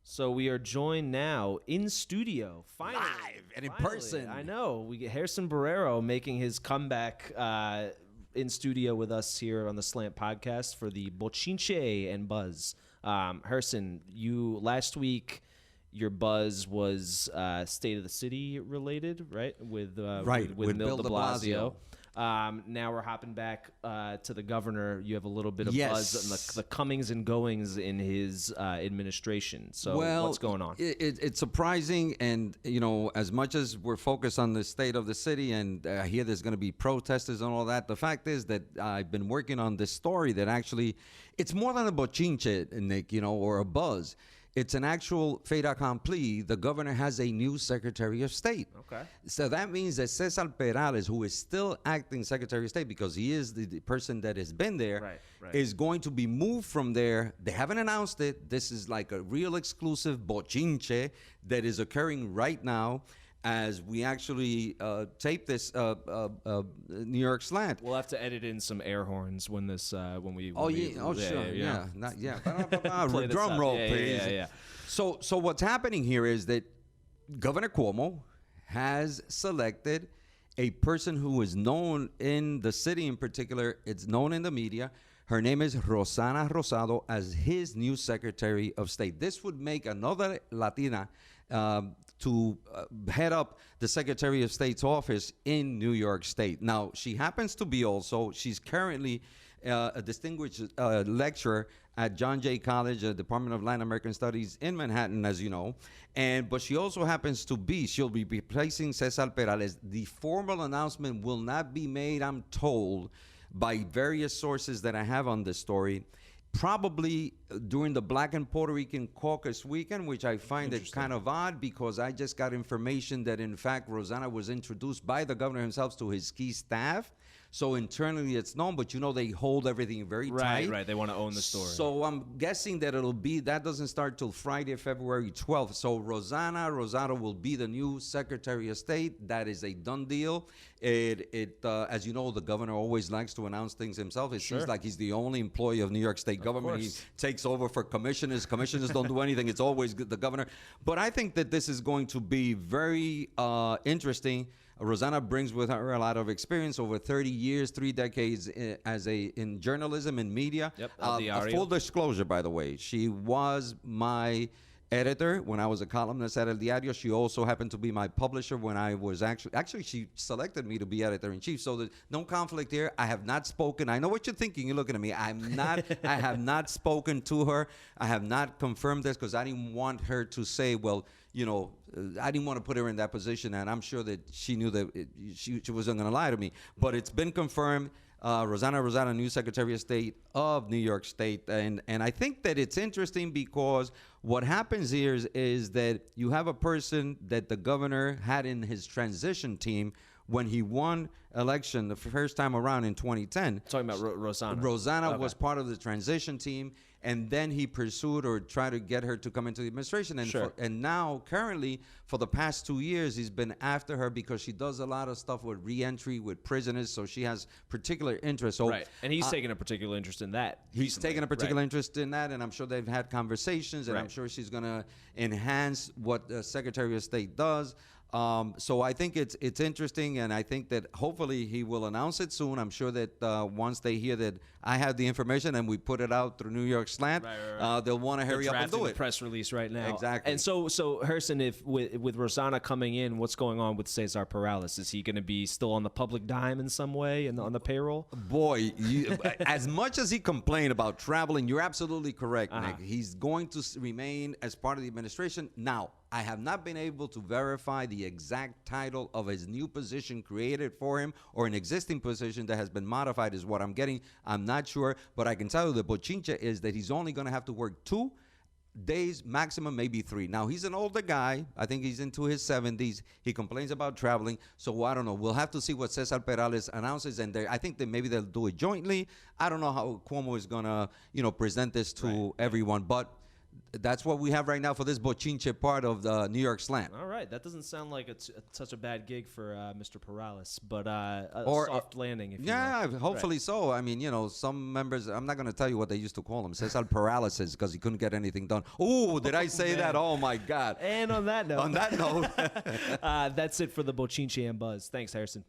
So we are joined now in studio, finally, live and in person. I know we get Gerson Borrero making his comeback in studio with us here on the Slant podcast for the Bochinche and Buzz. Gerson, you last week, your buzz was State of the City related, right? With Bill de Blasio. Now we're hopping back to the governor. You have a little bit of buzz on the comings and goings in his administration. So what's going on? It's surprising, and as much as we're focused on the state of the city, and I hear there's going to be protesters and all that, the fact is that I've been working on this story that actually it's more than a bochinche, Nick, or a buzz. It's an actual fait accompli. The governor has a new Secretary of State. Okay. So that means that Cesar Perales, who is still acting Secretary of State because he is the person that has been there, is going to be moved from there. They haven't announced it. This is like a real exclusive bochinche that is occurring right now as we actually tape this New York Slant. We'll have to edit in some air horns when this when we. Drum roll, please. Yeah. So what's happening here is that Governor Cuomo has selected a person who is known in the city in particular. It's known in the media. Her name is Rossana Rosado as his new Secretary of State. This would make another Latina to head up the Secretary of State's office in New York State. Now, she happens to be she's currently a distinguished lecturer at John Jay College, Department of Latin American Studies in Manhattan, as you know. But she also happens to she'll be replacing Cesar Perales. The formal announcement will not be made, I'm told, by various sources that I have on this story, probably during the Black and Puerto Rican Caucus weekend, which I find it kind of odd because I just got information that, in fact, Rossana was introduced by the governor himself to his key staff. So internally it's known, but they hold everything very tight. Right. They want to own the story. So I'm guessing that that doesn't start till Friday, February 12th. So Rossana Rosado will be the new Secretary of State. That is a done deal. As you know, the governor always likes to announce things himself. It seems like he's the only employee of New York State government. He takes over for commissioners. Commissioners don't do anything. It's always the governor. But I think that this is going to be very interesting. Rossana brings with her a lot of experience, over 30 years, 3 decades in journalism and media. Yep, full disclosure, by the way, she was my editor when I was a columnist at El Diario. She also happened to be my publisher when I was actually she selected me to be editor-in-chief. So there's no conflict here. I have not spoken. I know what you're thinking. You're looking at me. I have not spoken to her. I have not confirmed this because I didn't want her to say, well, I didn't want to put her in that position, and I'm sure that she knew that she wasn't going to lie to me. But it's been confirmed. Rossana Rosado, new Secretary of State of New York State. And I think that it's interesting because what happens here is that you have a person that the governor had in his transition team when he won election the first time around in 2010. Talking about Rossana. Rossana was part of the transition team, and then he pursued or tried to get her to come into the administration. And and now, currently, for the past 2 years, he's been after her because she does a lot of stuff with reentry with prisoners, so she has particular interest. So, and he's taken a particular interest in that. He's taken a particular interest in that, and I'm sure they've had conversations, and I'm sure she's going to enhance what the Secretary of State does. So I think it's interesting, and I think that hopefully he will announce it soon. I'm sure that once they hear that I have the information and we put it out through New York Slant, they'll want to hurry up and do it. The press release right now. Exactly. And so Gerson, if with Rossana coming in, what's going on with Cesar Perales? Is he going to be still on the public dime in some way and on the payroll? Boy, as much as he complained about traveling, you're absolutely correct, Nick. He's going to remain as part of the administration. Now, I have not been able to verify the exact title of his new position created for him or an existing position that has been modified is what I'm getting. I'm not sure, but I can tell you the bochincha is that he's only going to have to work 2 days, maximum maybe 3. Now, he's an older guy. I think he's into his 70s. He complains about traveling. So I don't know. We'll have to see what Cesar Perales announces. And I think that maybe they'll do it jointly. I don't know how Cuomo is going to, present this to everyone. But that's what we have right now for this Bochinche part of the New York Slant. All right, that doesn't sound like such a bad gig for Mr. Perales, but Or, soft landing, if you Yeah, will. hopefully so. I mean, some members, I'm not going to tell you what they used to call him. Cesar Paralysis, because he couldn't get anything done. Oh, did I say that? Oh, my God. And on that note, On that note. that's it for the Bochinche and Buzz. Thanks, Harrison.